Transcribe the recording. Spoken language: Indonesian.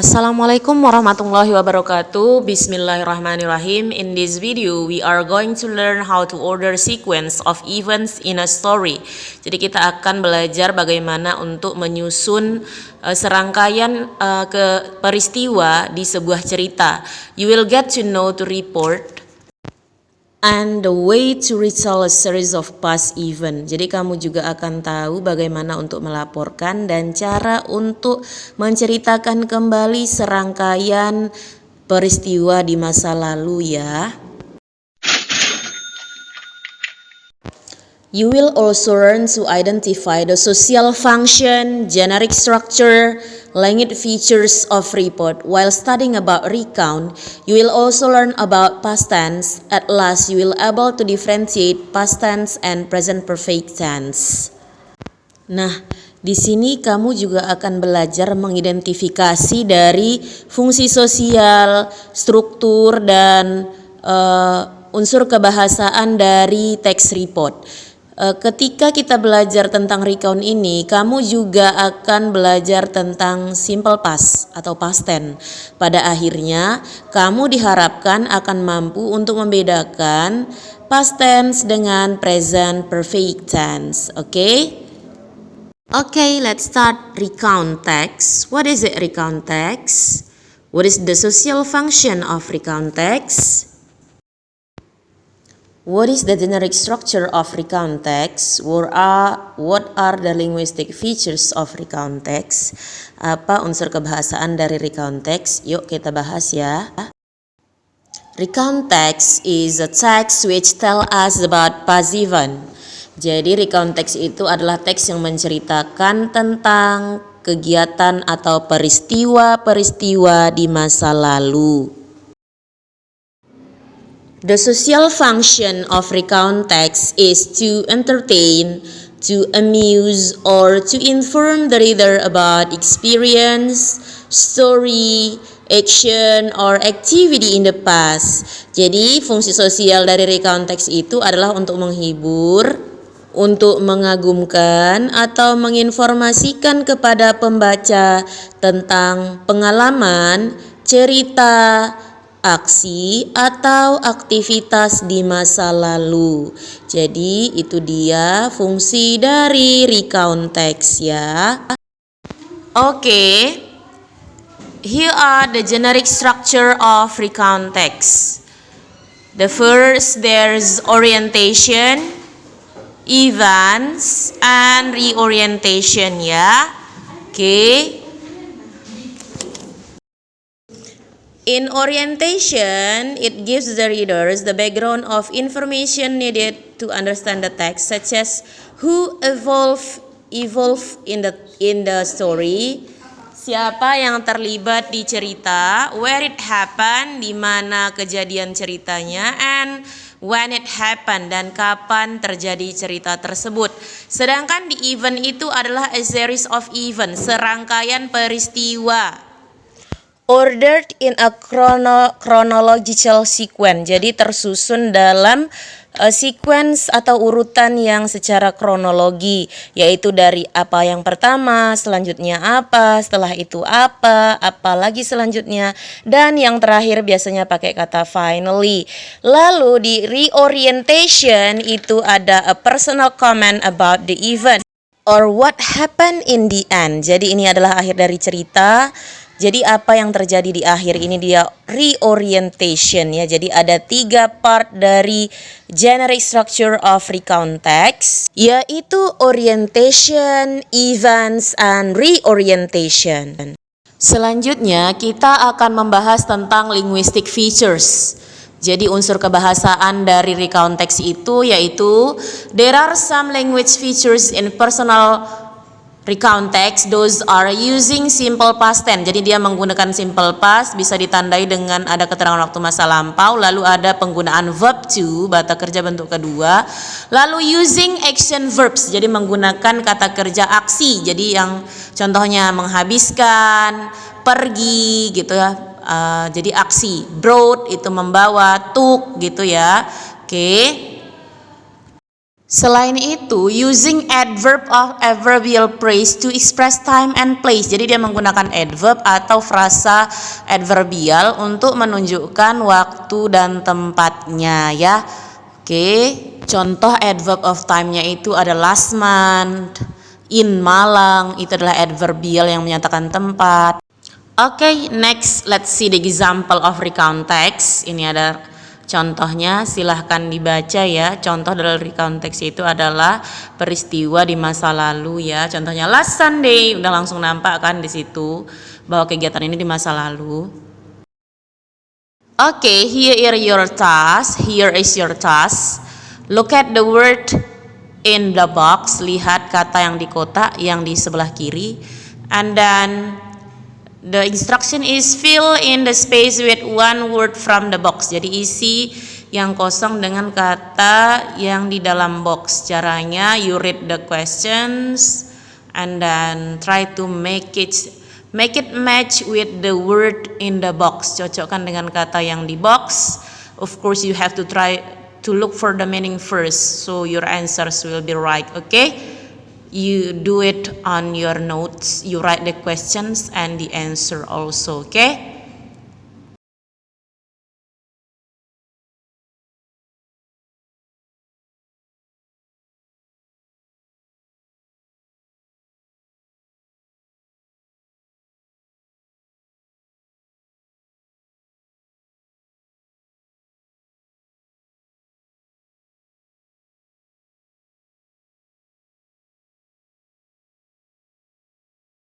Assalamualaikum warahmatullahi wabarakatuh. Bismillahirrahmanirrahim. In this video, we are going to learn how to order sequence of events in a story. Jadi kita akan belajar bagaimana untuk menyusun serangkaian peristiwa di sebuah cerita. You will get to know to report and the way to retell a series of past event. Jadi kamu juga akan tahu bagaimana untuk melaporkan dan cara untuk menceritakan kembali serangkaian peristiwa di masa lalu ya. You will also learn to identify the social function, generic structure, language features of report. While studying about recount, you will also learn about past tense. At last, you will able to differentiate past tense and present perfect tense. Nah, di sini kamu juga akan belajar mengidentifikasi dari fungsi sosial, struktur, dan unsur kebahasaan dari teks report. Ketika kita belajar tentang recount ini, kamu juga akan belajar tentang simple past atau past tense. Pada akhirnya, kamu diharapkan akan mampu untuk membedakan past tense dengan present perfect tense. Okay, let's start recount text. What is it, recount text? What is the social function of recount text? What is the generic structure of recount text? What are the linguistic features of recount text? Apa unsur kebahasaan dari recount text? Yuk kita bahas ya. Recount text is a text which tell us about past event. Jadi recount text itu adalah teks yang menceritakan tentang kegiatan atau peristiwa-peristiwa di masa lalu. The social function of recount text is to entertain, to amuse, or to inform the reader about experience, story, action, or activity in the past. Jadi fungsi sosial dari recount text itu adalah untuk menghibur, untuk mengagumkan, atau menginformasikan kepada pembaca tentang pengalaman, cerita, aksi atau aktivitas di masa lalu. Jadi itu dia fungsi dari recount text ya. Okay, here are the generic structure of recount text. The first, there's orientation, events, and reorientation ya. Okay. In orientation, it gives the readers the background of information needed to understand the text, such as who evolve in the story, siapa yang terlibat di cerita, where it happened, di mana kejadian ceritanya, and when it happened, dan kapan terjadi cerita tersebut. Sedangkan di event itu adalah a series of events, serangkaian peristiwa. Ordered in a chronological sequence, jadi tersusun dalam sequence atau urutan yang secara kronologi, yaitu dari apa yang pertama, selanjutnya apa, setelah itu apa lagi selanjutnya, dan yang terakhir biasanya pakai kata finally. Lalu di reorientation itu ada a personal comment about the event or what happened in the end. Jadi ini adalah akhir dari cerita. Jadi apa yang terjadi di akhir ini dia reorientation ya. Jadi ada 3 part dari generic structure of recount text, yaitu orientation, events, and reorientation. Selanjutnya kita akan membahas tentang linguistic features. Jadi unsur kebahasaan dari recount text itu yaitu there are some language features in personal recount text, those are using simple past tense. Jadi dia menggunakan simple past, bisa ditandai dengan ada keterangan waktu masa lampau, lalu ada penggunaan verb to, bata kerja bentuk kedua, lalu using action verbs, jadi menggunakan kata kerja aksi. Jadi yang contohnya menghabiskan, pergi gitu ya. Jadi aksi, brought itu membawa, took gitu ya. Oke. Selain itu, using adverb of adverbial phrase to express time and place. Jadi dia menggunakan adverb atau frasa adverbial untuk menunjukkan waktu dan tempatnya ya. Oke, contoh adverb of time-nya itu ada last month, in Malang, itu adalah adverbial yang menyatakan tempat. Oke, next let's see the example of recount text. Ini ada contohnya, silahkan dibaca ya. Contoh dari recount text itu adalah peristiwa di masa lalu ya. Contohnya last Sunday, udah langsung nampak kan di situ bahwa kegiatan ini di masa lalu. Oke, here is your task. Here is your task. Look at the word in the box. Lihat kata yang di kotak yang di sebelah kiri. And then the instruction is fill in the space with one word from the box. Jadi isi yang kosong dengan kata yang di dalam box. Caranya you read the questions and then try to make it match with the word in the box. Cocokkan dengan kata yang di box. Of course you have to try to look for the meaning first, so your answers will be right. Okay, you do it on your notes. You write the questions and the answer also. Okay.